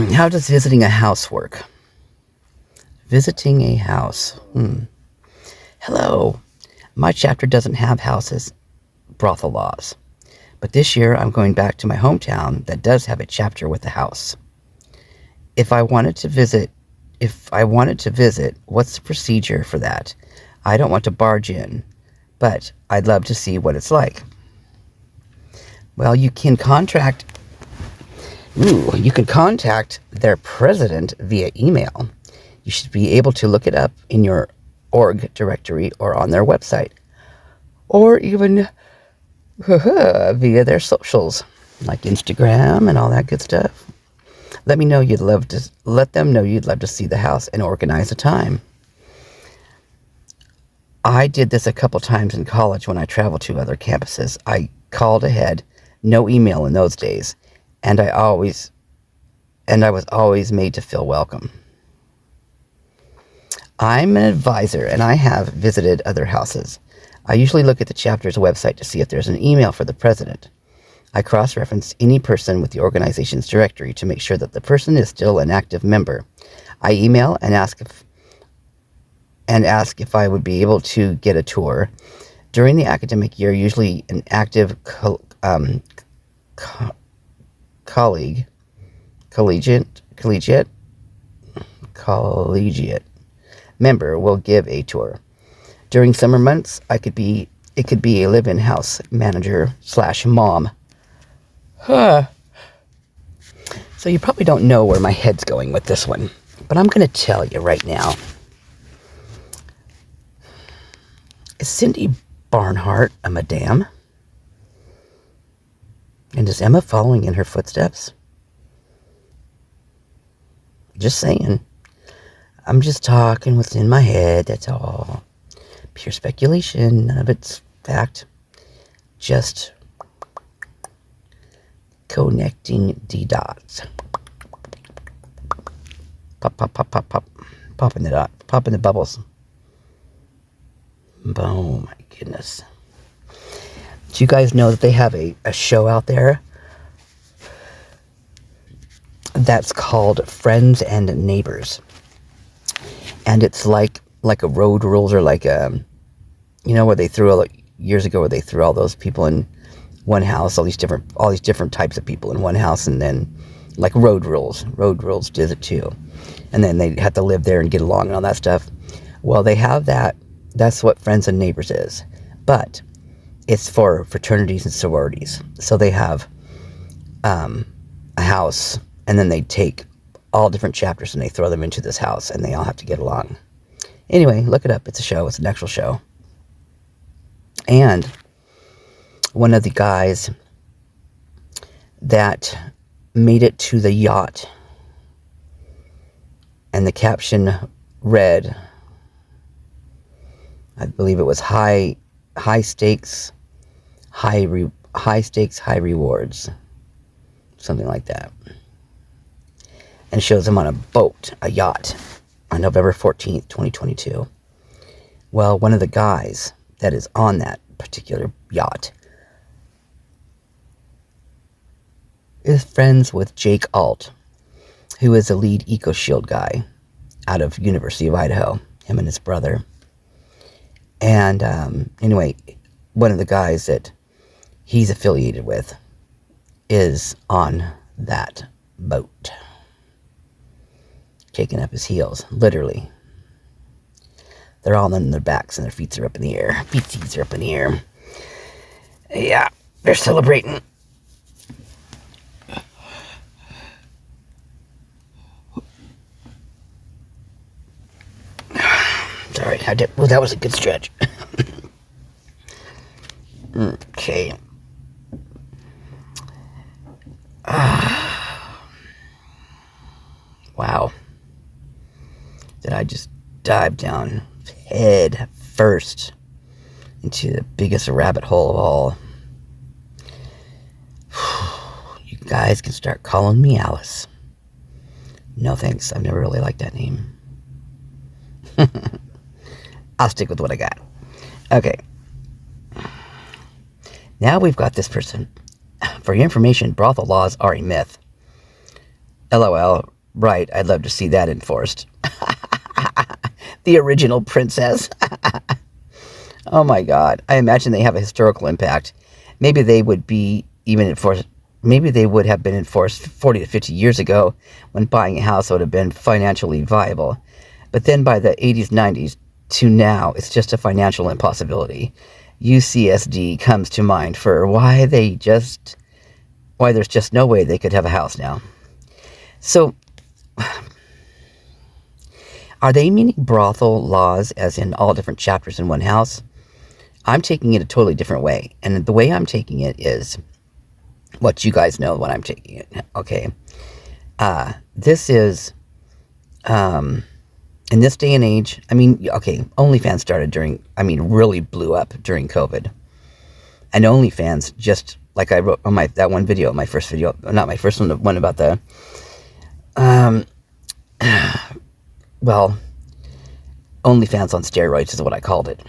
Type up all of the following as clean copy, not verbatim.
How does visiting a house work? Visiting a house. Hello. My chapter doesn't have houses, brothel laws. But this year I'm going back to my hometown that does have a chapter with a house. If I wanted to visit, what's the procedure for that? I don't want to barge in, but I'd love to see what it's like. Well, you can contact their president via email. You should be able to look it up in your org directory or on their website, or even via their socials like Instagram and all that good stuff. Let them know you'd love to see the house and organize a time. I did this a couple times in college when I traveled to other campuses. I called ahead, no email in those days, and I was always made to feel welcome. I'm an advisor and I have visited other houses. I usually look at the chapter's website to see if there's an email for the president. I cross-reference any person with the organization's directory to make sure that the person is still an active member. I email and ask if I would be able to get a tour. During the academic year, usually an active collegiate member will give a tour. During summer months, it could be a live-in house manager / mom. So you probably don't know where my head's going with this one, but I'm going to tell you right now. Is Cindy Barnhart a madame? And is Emma following in her footsteps? Just saying. I'm just talking what's in my head, that's all. Pure speculation, none of it's fact. Just connecting the dots. Pop, pop, pop, pop, pop. Popping the dot. Popping the bubbles. Oh my goodness. Do you guys know that they have a show out there that's called Friends and Neighbors? And it's like a road rules, or like where they threw years ago where they threw all those people in one house, all these different types of people in one house, and then like road rules did it too, and then they had to live there and get along and all that stuff. Well, they have that. That's what Friends and Neighbors is, but it's for fraternities and sororities. So they have a house, and then they take all different chapters and they throw them into this house, and they all have to get along. Anyway, look it up. It's a show. It's an actual show. And one of the guys that made it to the yacht, and the caption read, I believe it was high stakes, high rewards, something like that. And shows him on a boat, a yacht, on November 14th, 2022. Well, one of the guys that is on that particular yacht is friends with Jake Alt, who is the lead EcoShield guy out of University of Idaho, him and his brother. And anyway, one of the guys that he's affiliated with is on that boat, kicking up his heels, literally. They're all on their backs and their feet are up in the air. Feetsies are up in the air. Yeah, they're celebrating. Sorry, that was a good stretch. Okay. Wow. Did I just dive down head first into the biggest rabbit hole of all? You guys can start calling me Alice. No thanks, I've never really liked that name. I'll stick with what I got. Okay. Now we've got this person. For your information, brothel laws are a myth. LOL. Right, I'd love to see that enforced. The original princess. Oh my God. I imagine they have a historical impact. Maybe they would be even enforced. Maybe they would have been enforced 40 to 50 years ago when buying a house would have been financially viable. But then by the 80s, 90s to now, it's just a financial impossibility. UCSD comes to mind for why there's just no way they could have a house now. So, are they meaning brothel laws as in all different chapters in one house? I'm taking it a totally different way. And the way I'm taking it is what you guys know when I'm taking it. Okay. This is, in this day and age, I mean, okay, OnlyFans started really blew up during COVID. And OnlyFans, just like I wrote on that one video, my first video, not my first one, the one about the, well, OnlyFans on steroids is what I called it,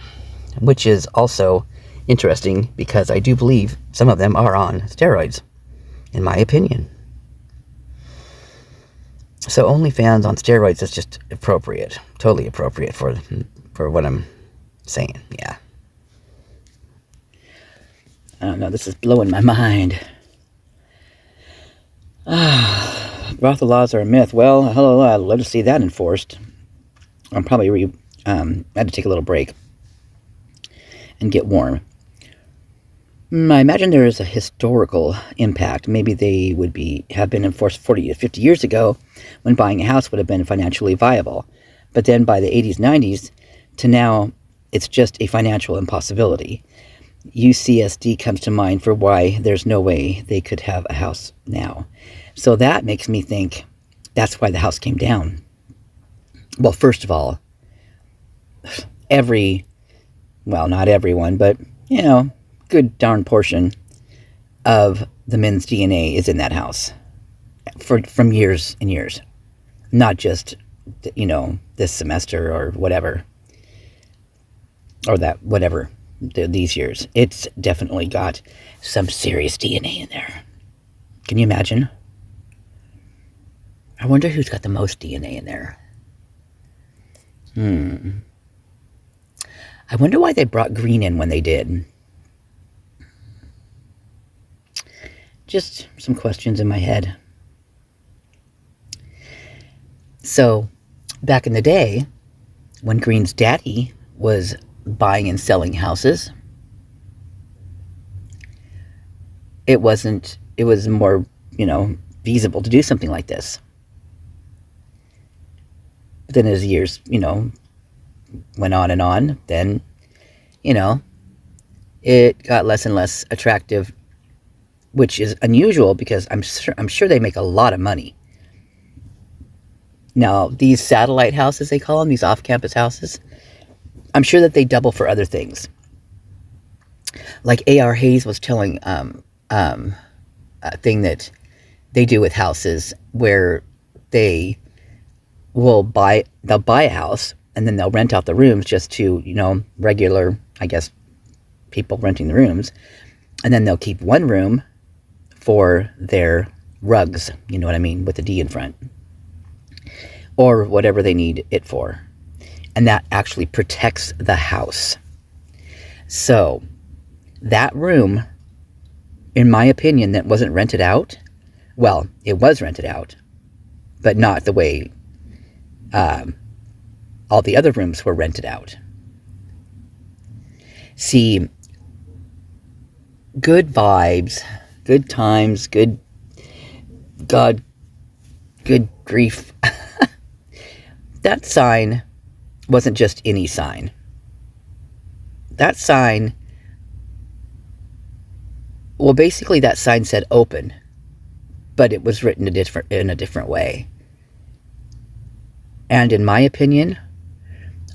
which is also interesting because I do believe some of them are on steroids, in my opinion. So OnlyFans on steroids is just appropriate, totally appropriate for what I'm saying. Yeah. I don't know. This is blowing my mind. Brothel laws are a myth. Well, hello, I'd love to see that enforced. I'm probably had to take a little break and get warm. I imagine there is a historical impact. Maybe they would have been enforced 40 to 50 years ago when buying a house would have been financially viable. But then by the 80s, 90s to now, it's just a financial impossibility. UCSD comes to mind for why there's no way they could have a house now. So that makes me think that's why the house came down. Well, first of all, not everyone, but, good darn portion of the men's DNA is in that house from years and years. Not just, this semester or whatever. Or that, whatever, these years. It's definitely got some serious DNA in there. Can you imagine? I wonder who's got the most DNA in there. I wonder why they brought green in when they did. Just some questions in my head. So, back in the day, when Green's daddy was buying and selling houses, it was more, feasible to do something like this. But then as years, went on and on, then, it got less and less attractive, which is unusual because I'm sure they make a lot of money. Now, these satellite houses, they call them, these off-campus houses, I'm sure that they double for other things. Like A.R. Hayes was telling a thing that they do with houses where they'll buy a house and then they'll rent out the rooms just to, regular, I guess, people renting the rooms. And then they'll keep one room for their rugs, you know what I mean, with the D in front. Or whatever they need it for. And that actually protects the house. So, that room, in my opinion, that wasn't rented out, well, it was rented out, but not the way all the other rooms were rented out. See, good vibes, good times, good grief. That sign wasn't just any sign. That sign, well, basically that sign said open, but it was written in a different way. And in my opinion,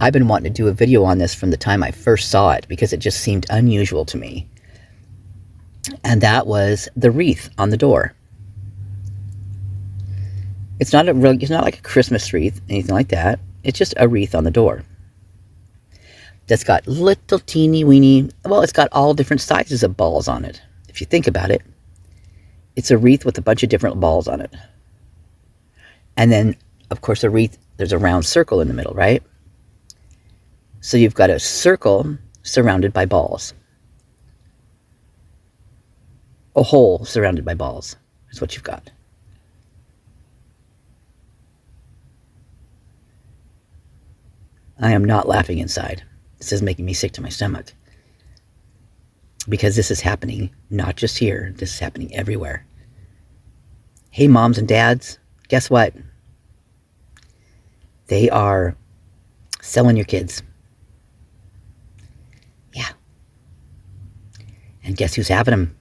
I've been wanting to do a video on this from the time I first saw it because it just seemed unusual to me. And that was the wreath on the door. It's not like a Christmas wreath, anything like that. It's just a wreath on the door. That's got little teeny weeny, well, it's got all different sizes of balls on it. If you think about it, it's a wreath with a bunch of different balls on it. And then, of course, a wreath, there's a round circle in the middle, right? So you've got a circle surrounded by balls. A hole surrounded by balls is what you've got. I am not laughing inside. This is making me sick to my stomach. Because this is happening not just here, this is happening everywhere. Hey, moms and dads, guess what? They are selling your kids. Yeah. And guess who's having them?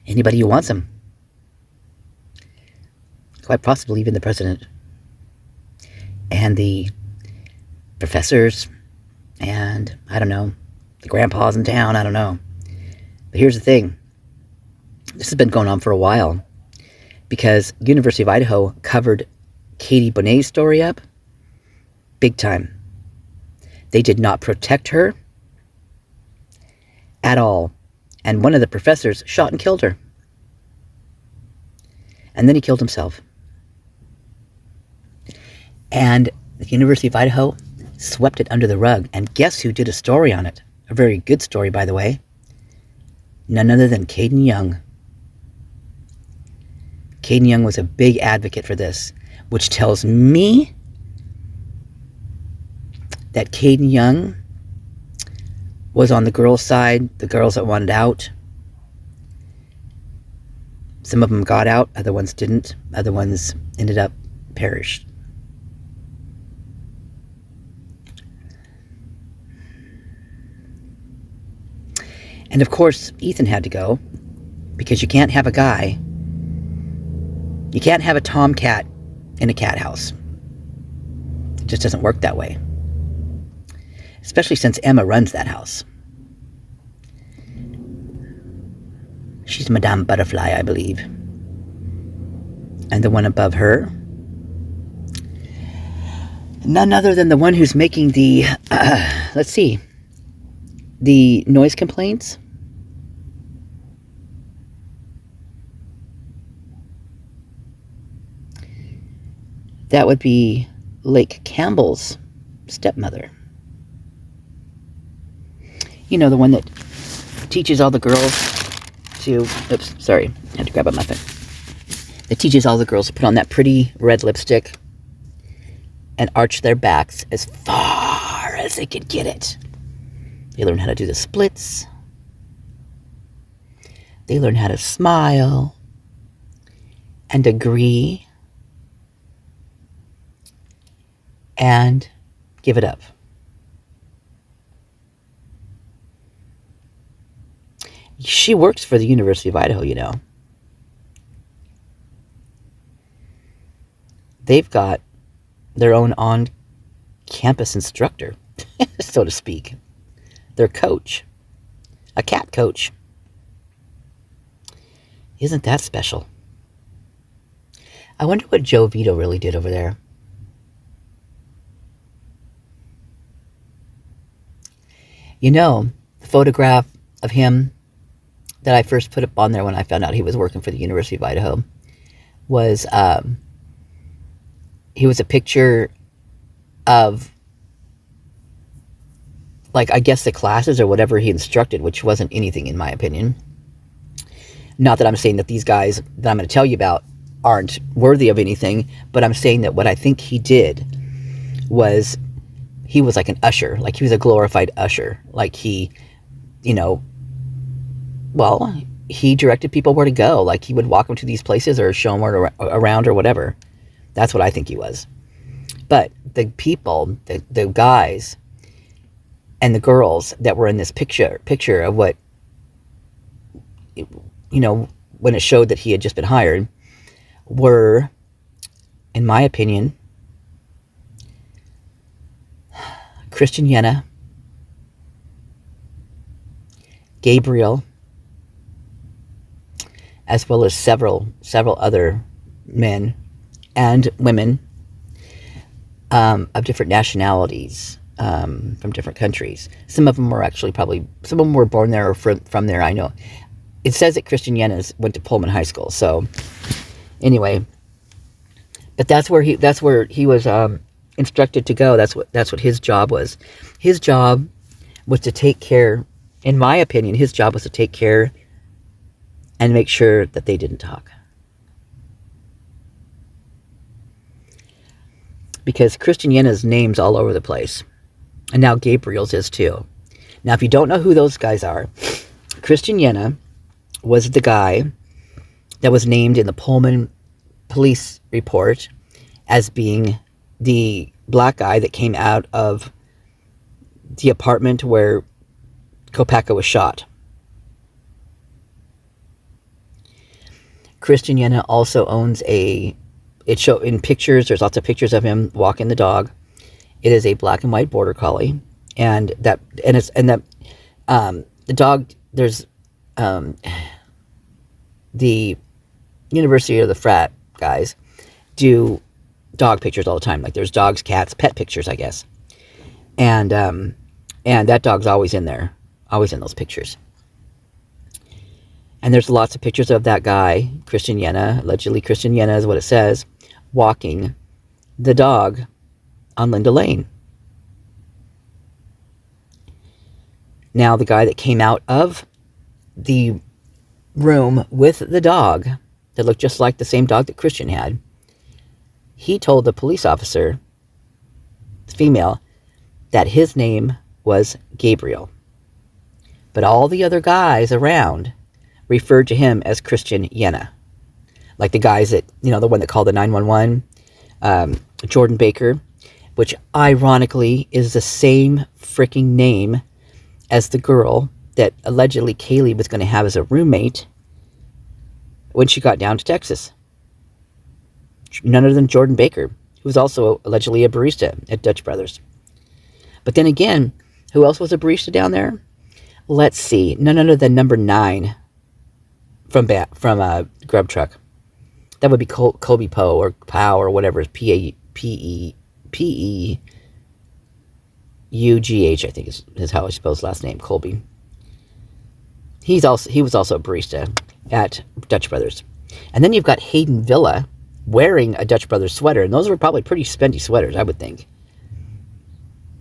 Anybody who wants them. Quite possibly even the president. And the professors. And, I don't know, the grandpas in town, I don't know. But here's the thing. This has been going on for a while. Because University of Idaho covered Katie Bonet's story up big time. They did not protect her at all. And one of the professors shot and killed her. And then he killed himself. And the University of Idaho swept it under the rug. And guess who did a story on it? A very good story, by the way. None other than Caden Young. Caden Young was a big advocate for this, which tells me that Caden Young was on the girls' side, the girls that wanted out. Some of them got out, other ones didn't. Other ones ended up perished. And of course, Ethan had to go, because you can't have a guy, you can't have a tomcat in a cat house. It just doesn't work that way. Especially since Emma runs that house. She's Madame Butterfly, I believe. And the one above her, none other than the one who's making the, let's see, the noise complaints. That would be Lake Campbell's stepmother. You know, the one that teaches all the girls to, oops, sorry, I had to grab a muffin. That teaches all the girls to put on that pretty red lipstick and arch their backs as far as they could get it. They learn how to do the splits. They learn how to smile and agree and give it up. She works for the University of Idaho, you know. They've got their own on-campus instructor, so to speak. Their coach. A cat coach. Isn't that special? I wonder what Joe Vito really did over there. You know, the photograph of him that I first put up on there when I found out he was working for the University of Idaho was, he was a picture of, like, I guess the classes or whatever he instructed, which wasn't anything in my opinion. Not that I'm saying that these guys that I'm going to tell you about aren't worthy of anything, but I'm saying that what I think he did was, he was like an usher, like he was a glorified usher. Like he, you know, well, he directed people where to go. Like he would walk them to these places or show them where around or whatever. That's what I think he was. But the people, the guys and the girls that were in this picture of what, you know, when it showed that he had just been hired, were, in my opinion, Christian Yenna, Gabriel, as well as several other men and women of different nationalities, from different countries. Some of them were actually some of them were born there or from there, I know. It says that Christian Yenna went to Pullman High School, so anyway, But that's where he was instructed to go. That's what his job was. His job was to take care, in my opinion, his job was to take care and make sure that they didn't talk. Because Christian Yenna's name's all over the place. And now Gabriel's is too. Now, if you don't know who those guys are, Christian Yenna was the guy that was named in the Pullman police report as being the black guy that came out of the apartment where Kopacka was shot. Christian Yenna also owns in pictures, there's lots of pictures of him walking the dog. It is a black and white border collie, and the dog, there's the University of the Frat guys do dog pictures all the time. Like there's dogs, cats, pet pictures, I guess. And that dog's always in there, always in those pictures. And there's lots of pictures of that guy, Christian Yenna, allegedly Christian Yenna is what it says, walking the dog on Linda Lane. Now, the guy that came out of the room with the dog, that looked just like the same dog that Christian had, he told the police officer, the female, that his name was Gabriel. But all the other guys around referred to him as Christian Yenna. Like the guys that, the one that called the 911, Jordan Baker, which ironically is the same freaking name as the girl that allegedly Kaylee was going to have as a roommate when she got down to Texas. None other than Jordan Baker, who was also allegedly a barista at Dutch Brothers. But then again, who else was a barista down there? Let's see. None other than number 9 from Grub Truck. That would be Colby Poe or Pow or whatever. P-E-U-G-H, I think is how I spell his last name, Colby. He was also a barista at Dutch Brothers. And then you've got Hayden Villa wearing a Dutch Brothers sweater. And those were probably pretty spendy sweaters, I would think.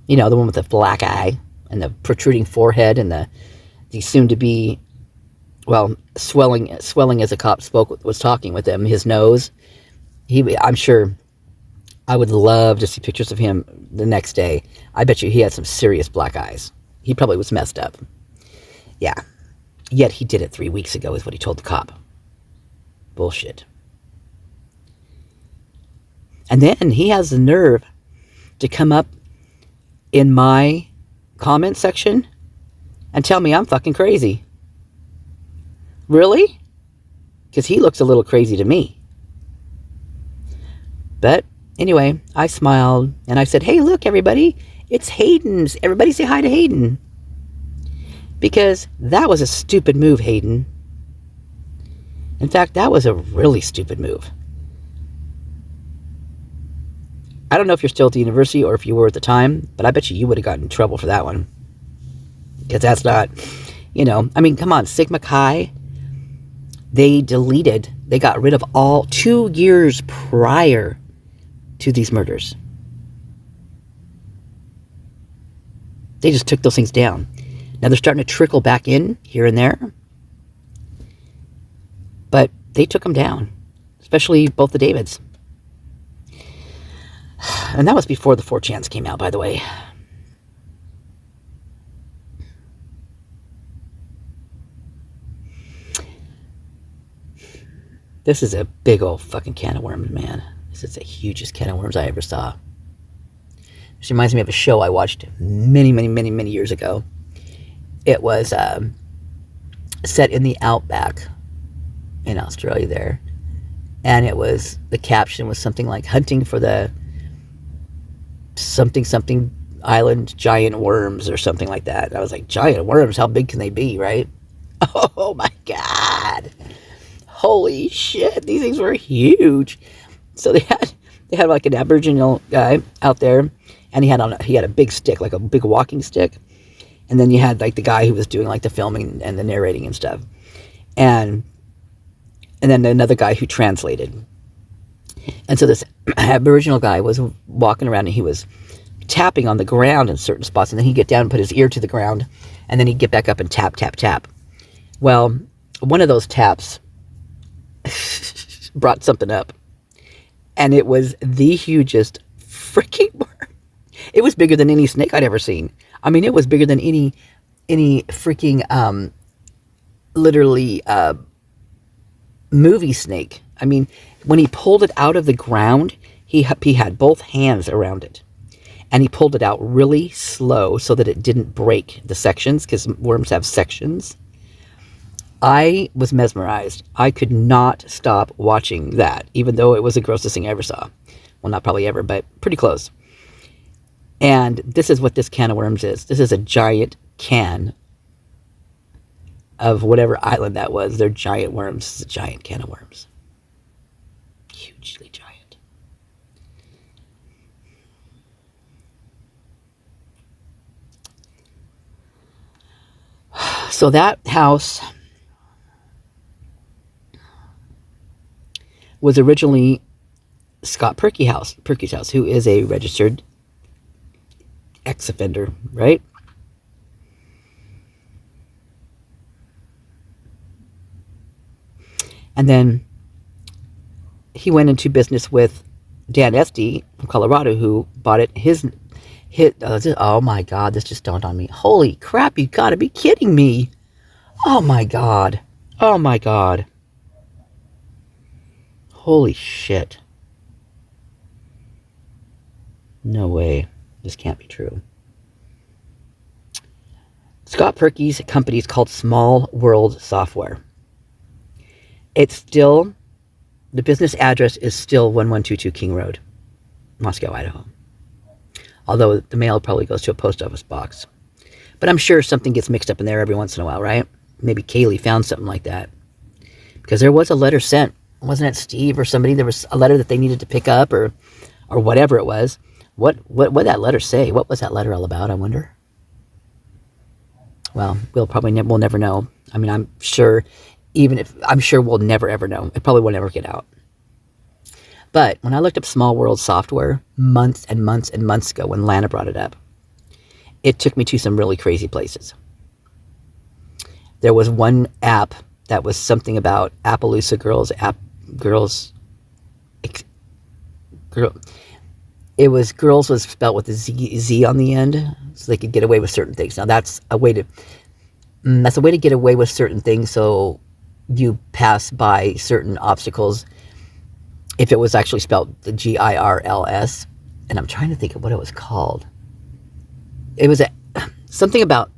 The one with the black eye and the protruding forehead and the soon-to-be, well, swelling as a cop was talking with him, his nose. I'm sure I would love to see pictures of him the next day. I bet you he had some serious black eyes. He probably was messed up. Yeah. Yet he did it 3 weeks ago is what he told the cop. Bullshit. And then he has the nerve to come up in my comment section and tell me I'm fucking crazy. Really? Because he looks a little crazy to me. But anyway, I smiled and I said, hey, look, everybody, it's Hayden's. Everybody say hi to Hayden. Because that was a stupid move, Hayden. In fact, that was a really stupid move. I don't know if you're still at the university or if you were at the time, but I bet you would have gotten in trouble for that one. Because that's not, come on, Sigma Chi, they got rid of all 2 years prior to these murders. They just took those things down. Now they're starting to trickle back in here and there. But they took them down, especially both the Davids. And that was before the 4chans came out, by the way. This is a big old fucking can of worms, man. This is the hugest can of worms I ever saw. This reminds me of a show I watched many, many, many, many years ago. It was set in the outback in Australia there. And the caption was something like, hunting for the something island giant worms or something like that. And I was like, giant worms? How big can they be, right? Oh my God. Holy shit, these things were huge. So they had like an Aboriginal guy out there, and he had a big stick, like a big walking stick. And then you had like the guy who was doing like the filming and the narrating and stuff. And then another guy who translated. And so this Aboriginal guy was walking around and he was tapping on the ground in certain spots, and then he'd get down and put his ear to the ground, and then he'd get back up and tap, tap, tap. Well, one of those taps brought something up, and it was the hugest freaking worm. It was bigger than any snake I'd ever seen. I mean, it was bigger than any freaking literally movie snake. I mean, when he pulled it out of the ground, he had both hands around it, and he pulled it out really slow so that it didn't break the sections, because worms have sections. I was mesmerized. I could not stop watching that, even though it was the grossest thing I ever saw. Well, not probably ever, but pretty close. And this is what this can of worms is. This is a giant can of whatever island that was. They're giant worms. This is a giant can of worms. Hugely giant. So that house was originally Scott Perky's house, who is a registered ex-offender, right? And then he went into business with Dan Esty from Colorado, who bought it. Oh my God, this just dawned on me. Holy crap, you gotta be kidding me. Oh my God. Oh my God. Holy shit. No way. This can't be true. Scott Perky's company is called Small World Software. It's still, the business address is still 1122 King Road, Moscow, Idaho. Although the mail probably goes to a post office box. But I'm sure something gets mixed up in there every once in a while, right? Maybe Kaylee found something like that. Because there was a letter sent. Wasn't it Steve or somebody? There was a letter that they needed to pick up, or whatever it was. What did that letter say? What was that letter all about, I wonder? Well, we'll never know. I mean, I'm sure we'll never ever know. It probably will never get out. But when I looked up Small World Software months and months and months ago, when Lana brought it up, it took me to some really crazy places. There was one app that was something about Appaloosa girls. It was girls was spelled with a Z on the end, so they could get away with certain things. Now that's a way to get away with certain things, so you pass by certain obstacles if it was actually spelled the GIRLS. And I'm trying to think of what it was called. It was something about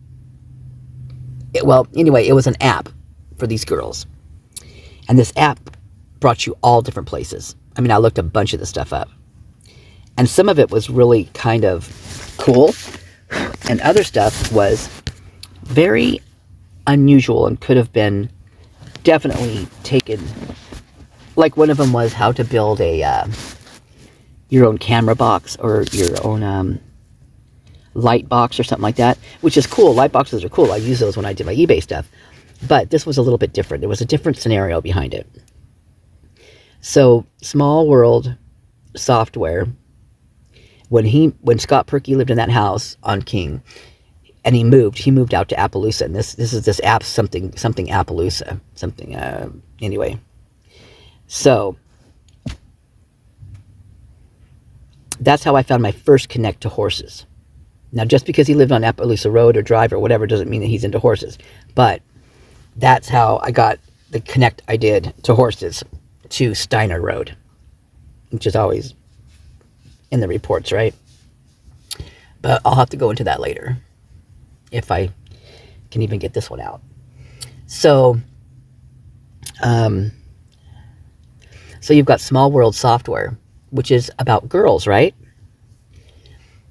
it. Well, anyway, it was an app for these girls, and this app brought you all different places. I mean, I looked a bunch of this stuff up, and some of it was really kind of cool, and other stuff was very unusual and could have been definitely taken. Like one of them was how to build your own camera box, or your own light box or something like that, which is cool. Light boxes are cool. I use those when I did my eBay stuff. But this was a little bit different. There was a different scenario behind it. So Small World Software, when Scott Perky lived in that house on King, and he moved out to Appaloosa, and this is this app, something Appaloosa, something anyway. So that's how I found my first connect to horses. Now, just because he lived on Appaloosa Road or Drive or whatever doesn't mean that he's into horses. But that's how I got the connect I did to horses, to Steiner Road, which is always in the reports, right? But I'll have to go into that later, if I can even get this one out. So, so you've got Small World Software, which is about girls, right?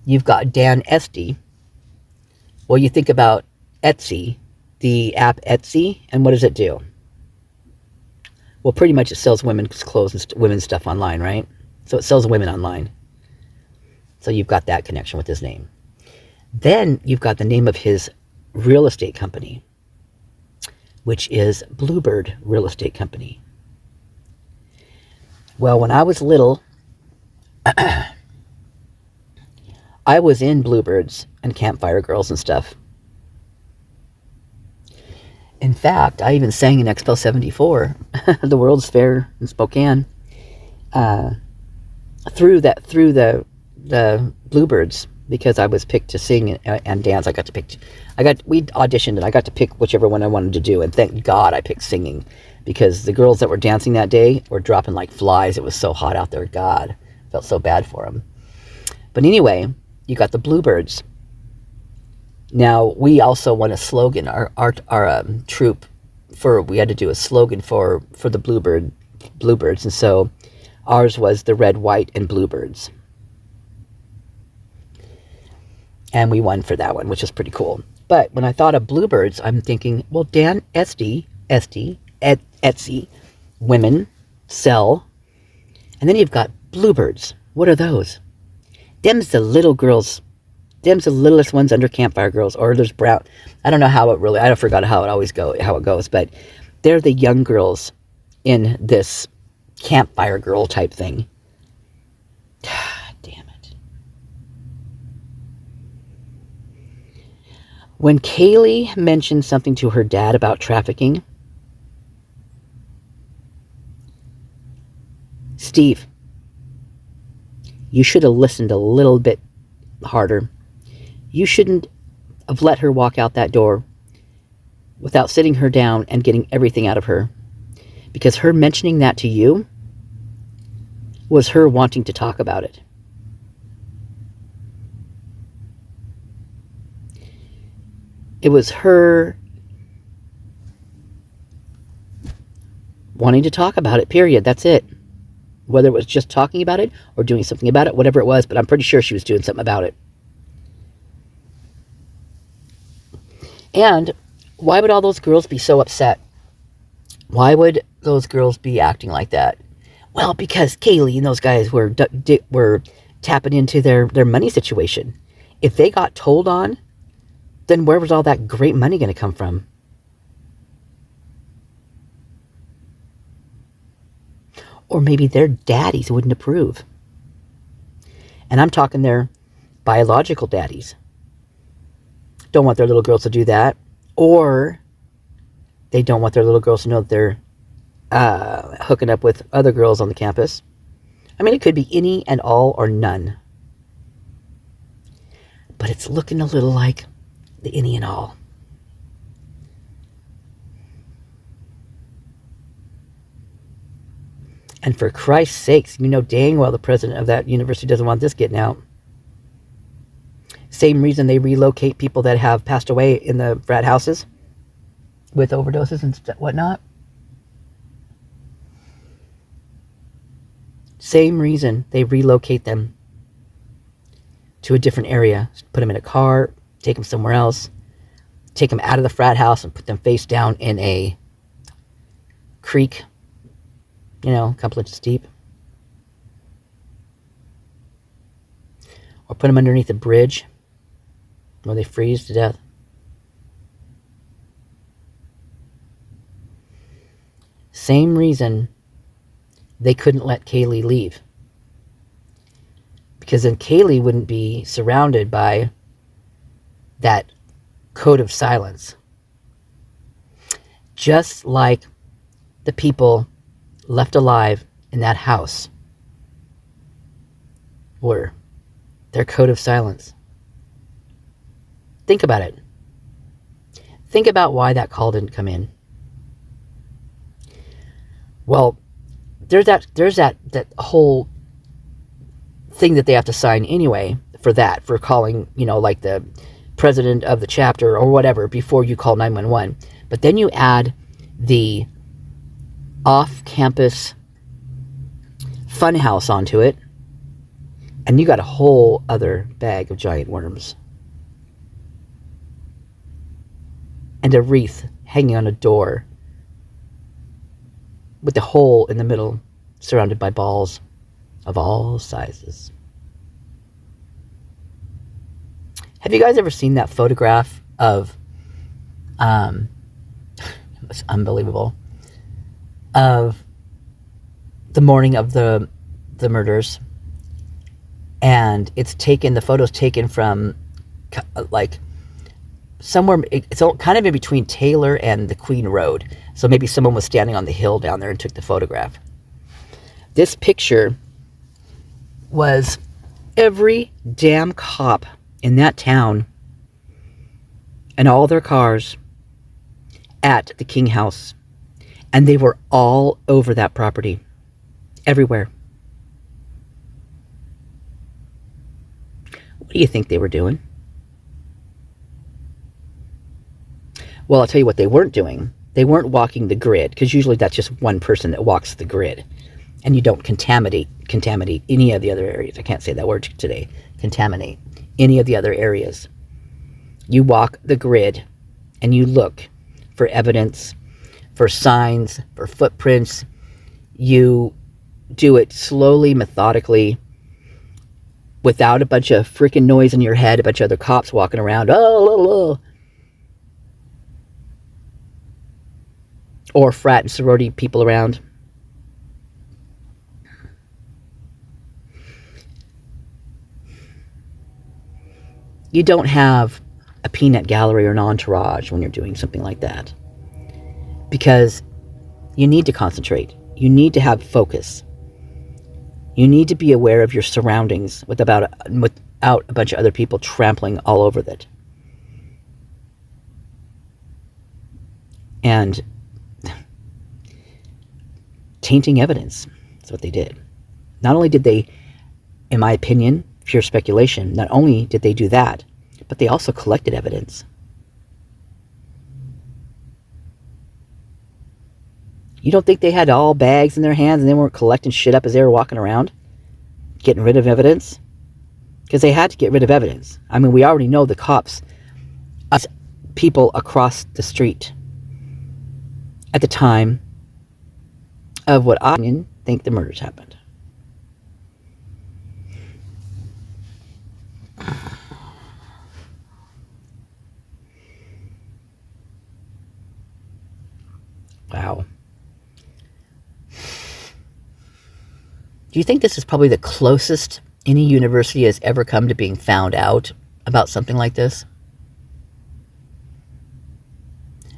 You've got Dan Esty. Well, you think about Etsy, the app Etsy, and what does it do? Well, pretty much it sells women's clothes and women's stuff online, right? So it sells women online. So you've got that connection with his name. Then you've got the name of his real estate company, which is Bluebird Real Estate Company. Well, when I was little, I was in Bluebirds and Campfire Girls and stuff. In fact, I even sang in Expo 74, the World's Fair in Spokane, through the Bluebirds, because I was picked to sing and dance. We auditioned and I got to pick whichever one I wanted to do, and thank God I picked singing, because the girls that were dancing that day were dropping like flies. It was so hot out there. God, felt so bad for them. But anyway, you got the Bluebirds. Now, we also won a slogan, our troupe, we had to do a slogan for the Bluebirds, and so ours was the red, white, and Bluebirds. And we won for that one, which is pretty cool. But when I thought of Bluebirds, I'm thinking, well, Etsy, women sell, and then you've got Bluebirds. What are those? Them's the little girls. Them's the littlest ones under Campfire Girls, or there's brown. I don't know how it really. I forgot how it goes, but they're the young girls in this Campfire Girl type thing. Damn it! When Kaylee mentioned something to her dad about trafficking, Steve, you should have listened a little bit harder. You shouldn't have let her walk out that door without sitting her down and getting everything out of her. Because her mentioning that to you was her wanting to talk about it. It was her wanting to talk about it, period. That's it. Whether it was just talking about it or doing something about it, whatever it was, but I'm pretty sure she was doing something about it. And why would all those girls be so upset? Why would those girls be acting like that? Well, because Kaylee and those guys were tapping into their money situation. If they got told on, then where was all that great money going to come from? Or maybe their daddies wouldn't approve. And I'm talking their biological daddies. Don't want their little girls to do that. Or they don't want their little girls to know that they're hooking up with other girls on the campus. I mean, it could be any and all or none. But it's looking a little like the any and all. And for Christ's sakes, you know dang well the president of that university doesn't want this getting out. Same reason they relocate people that have passed away in the frat houses with overdoses and whatnot. Same reason they relocate them to a different area. Put them in a car, take them somewhere else, take them out of the frat house and put them face down in a creek, a couple inches deep. Or put them underneath a bridge where they freeze to death. Same reason they couldn't let Kaylee leave. Because then Kaylee wouldn't be surrounded by that code of silence. Just like the people left alive in that house were. Their code of silence. Think about it. Think about why that call didn't come in. Well, there's that whole thing that they have to sign anyway for calling, like the president of the chapter or whatever before you call 911. But then you add the off-campus funhouse onto it, and you got a whole other bag of giant worms. And a wreath hanging on a door with a hole in the middle surrounded by balls of all sizes. Have you guys ever seen that photograph of, it's unbelievable, of the morning of the murders, and it's taken, the photo's taken from like somewhere, it's kind of in between Taylor and the Queen Road. So maybe someone was standing on the hill down there and took the photograph. This picture was every damn cop in that town and all their cars at the King House. And they were all over that property. Everywhere. What do you think they were doing? Well, I'll tell you what they weren't doing. They weren't walking the grid, because usually that's just one person that walks the grid. And you don't contaminate any of the other areas. I can't say that word today. Contaminate any of the other areas. You walk the grid and you look for evidence, for signs, for footprints. You do it slowly, methodically, without a bunch of freaking noise in your head, a bunch of other cops walking around. Oh. Or frat and sorority people around. You don't have a peanut gallery or an entourage when you're doing something like that. Because you need to concentrate. You need to have focus. You need to be aware of your surroundings without a bunch of other people trampling all over it. And tainting evidence. That's what they did. Not only did they, in my opinion, pure speculation, not only did they do that, but they also collected evidence. You don't think they had all bags in their hands and they weren't collecting shit up as they were walking around? Getting rid of evidence? Because they had to get rid of evidence. I mean, we already know the cops, us people across the street at the time of what I think the murders happened. Wow. Do you think this is probably the closest any university has ever come to being found out about something like this?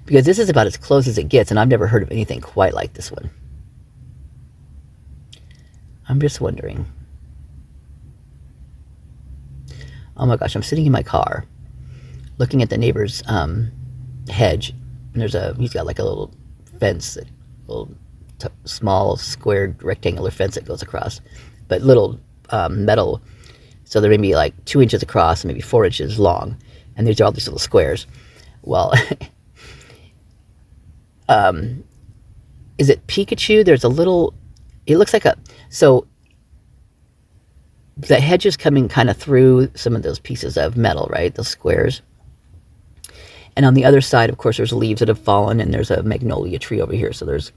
Because this is about as close as it gets, and I've never heard of anything quite like this one. I'm just wondering. Oh my gosh, I'm sitting in my car looking at the neighbor's hedge, and he's got like a little fence, small squared rectangular fence that goes across, but little metal, so they're maybe like 2 inches across and maybe 4 inches long, and there's all these little squares. Well, is it Pikachu? There's a little, it looks like so the hedge is coming kind of through some of those pieces of metal, right? Those squares. And on the other side, of course, there's leaves that have fallen, and there's a magnolia tree over here. So there's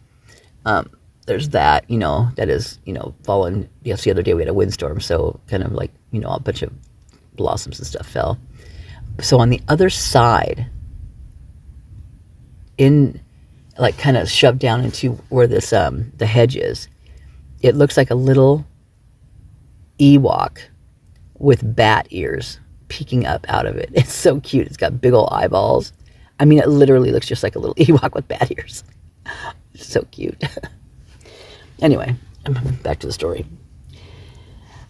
that, that is, fallen. Yes, the other day we had a windstorm, so kind of like, a bunch of blossoms and stuff fell. So on the other side, like kind of shoved down into where this the hedge is, it looks like a little Ewok with bat ears peeking up out of it. It's so cute. It's got big old eyeballs. I mean, it literally looks just like a little Ewok with bat ears. It's so cute. Anyway, back to the story.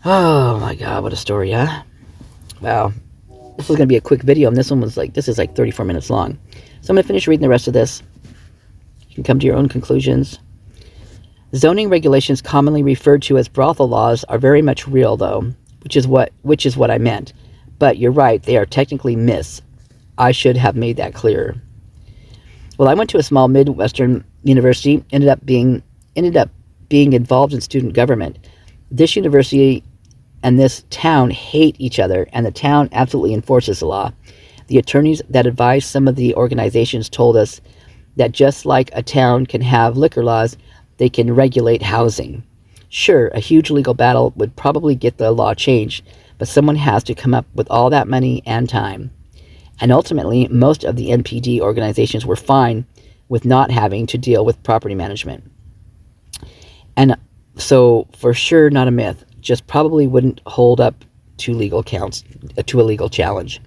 Oh my God, what a story, huh? Wow. This was going to be a quick video, and this is like 34 minutes long. So I'm going to finish reading the rest of this. You can come to your own conclusions. Zoning regulations, commonly referred to as brothel laws, are very much real, though, which is what I meant. But you're right, they are technically myths. I should have made that clearer. Well, I went to a small Midwestern university, ended up being involved in student government. This university and this town hate each other, and the town absolutely enforces the law. The attorneys that advised some of the organizations told us that just like a town can have liquor laws, they can regulate housing. Sure, a huge legal battle would probably get the law changed, but someone has to come up with all that money and time. And ultimately, most of the NPD organizations were fine with not having to deal with property management. And So for sure, not a myth. Just probably wouldn't hold up to legal counts, to a legal challenge.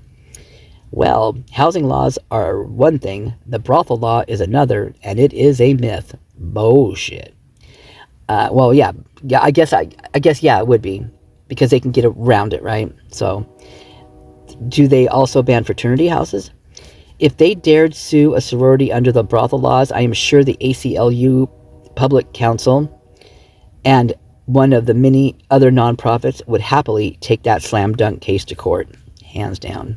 Well, housing laws are one thing, the brothel law is another, and it is a myth. Bullshit. Well, yeah, I guess, yeah, it would be, because they can get around it, right? So, do they also ban fraternity houses? If they dared sue a sorority under the brothel laws, I am sure the ACLU Public Council and one of the many other nonprofits would happily take that slam dunk case to court, hands down.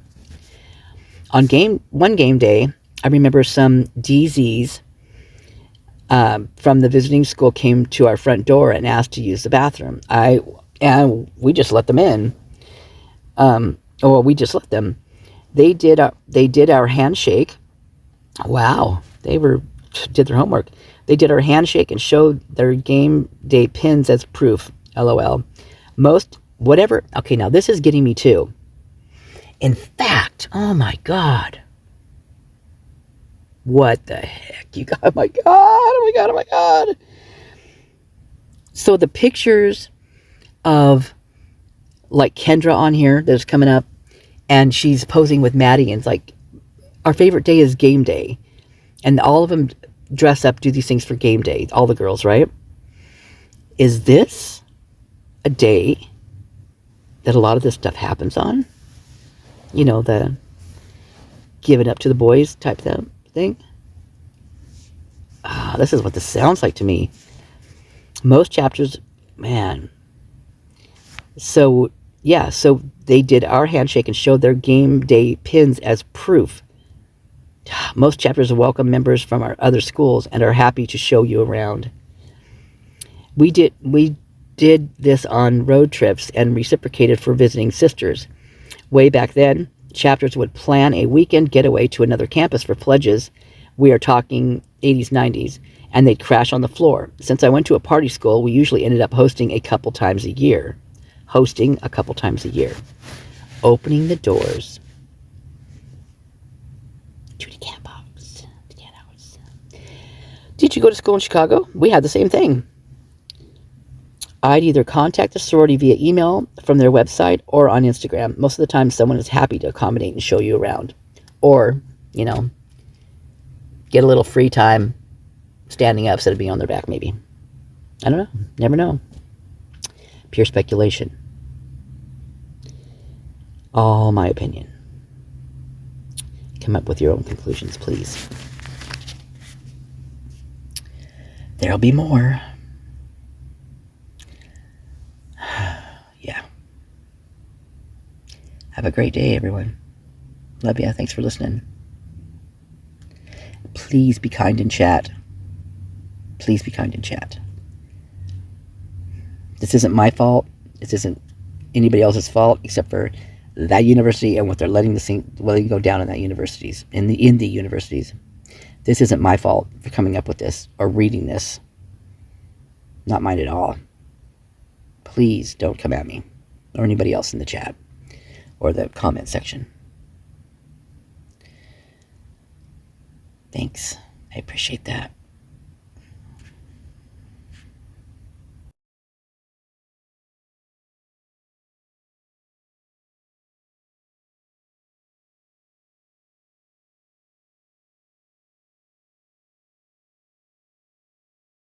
On one game day, I remember some DZs from the visiting school came to our front door and asked to use the bathroom. And we just let them in. We just let them. They did our handshake. Wow, did their homework. They did our handshake and showed their game day pins as proof. LOL. Okay, now this is getting me too. In fact, oh my God. What the heck? You got, oh my God, oh my God, oh my God. So the pictures of like Kendra on here that's coming up, and she's posing with Maddie, and it's like, our favorite day is game day. And all of them dress up, do these things for game day, all the girls, right? Is this a day that a lot of this stuff happens on? You know, the give it up to the boys type thing. This is what this sounds like to me. Most chapters, man. So, yeah, so they did our handshake and showed their game day pins as proof. Most chapters welcome members from our other schools and are happy to show you around. We did this on road trips and reciprocated for visiting sisters. Way back then, chapters would plan a weekend getaway to another campus for pledges. We are talking 80s, 90s, and they'd crash on the floor. Since I went to a party school, we usually ended up hosting a couple times a year. Opening the doors to the cat box. The cat house. Did you go to school in Chicago? We had the same thing. I'd either contact the sorority via email from their website or on Instagram. Most of the time, someone is happy to accommodate and show you around. Or, you know, get a little free time standing up instead of being on their back, maybe. I don't know. Never know. Pure speculation. All my opinion. Come up with your own conclusions, please. There'll be more. Yeah. Have a great day, everyone. Love ya. Thanks for listening. Please be kind in chat. Please be kind in chat. This isn't my fault. This isn't anybody else's fault except for that university and what they're letting go down in that universities, in the universities. This isn't my fault for coming up with this or reading this. Not mine at all. Please don't come at me or anybody else in the chat or the comment section. Thanks. I appreciate that.